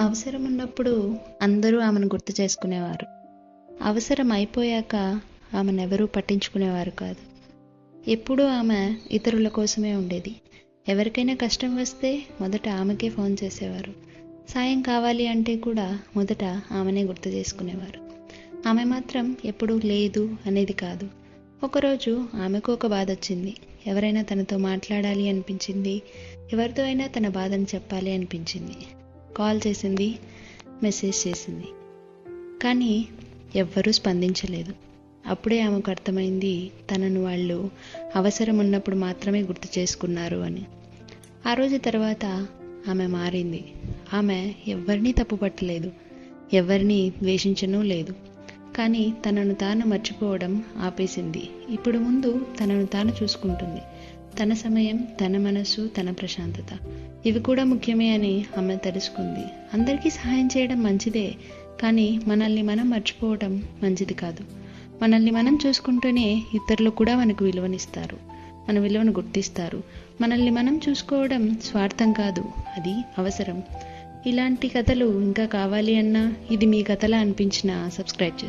అవసరం ఉన్నప్పుడు అందరూ ఆమెను గుర్తు చేసుకునేవారు. అవసరం అయిపోయాక ఆమెనెవరూ పట్టించుకునేవారు కాదు. ఎప్పుడూ ఆమె ఇతరుల కోసమే ఉండేది. ఎవరికైనా కష్టం వస్తే మొదట ఆమెకే ఫోన్ చేసేవారు. సాయం కావాలి అంటే కూడా మొదట ఆమెనే గుర్తు చేసుకునేవారు. ఆమె మాత్రం ఎప్పుడూ లేదు అనేది కాదు. ఒకరోజు ఆమెకు ఒక బాధ వచ్చింది. ఎవరైనా తనతో మాట్లాడాలి అనిపించింది. ఎవరితో అయినా తన బాధను చెప్పాలి అనిపించింది. కాల్ చేసింది, మెసేజ్ చేసింది. కానీ ఎవ్వరూ స్పందించలేదు. అప్పుడే ఆమెకు అర్థమైంది, తనను వాళ్ళు అవసరం ఉన్నప్పుడు మాత్రమే గుర్తు చేసుకున్నారు అని. ఆ రోజు తర్వాత ఆమె మారింది. ఆమె ఎవరినీ తప్పుపట్టలేదు, ఎవరినీ ద్వేషించనూ లేదు. కానీ తనను తాను మర్చిపోవడం ఆపేసింది. ఇప్పుడు ముందు తనను తాను చూసుకుంటుంది. తన సమయం, తన మనసు, తన ప్రశాంతత, ఇవి కూడా ముఖ్యమే అని ఆమె తెలుసుకుంది. అందరికీ సహాయం చేయడం మంచిదే, కానీ మనల్ని మనం మర్చిపోవడం మంచిది కాదు. మనల్ని మనం చూసుకుంటూనే ఇతరులు కూడా మనకు విలువనిస్తారు, మన విలువను గుర్తిస్తారు. మనల్ని మనం చూసుకోవడం స్వార్థం కాదు, అది అవసరం. ఇలాంటి కథలు ఇంకా కావాలి అన్నా, ఇది మీ కథలా అనిపించినా సబ్స్క్రైబ్ చేసుకోండి.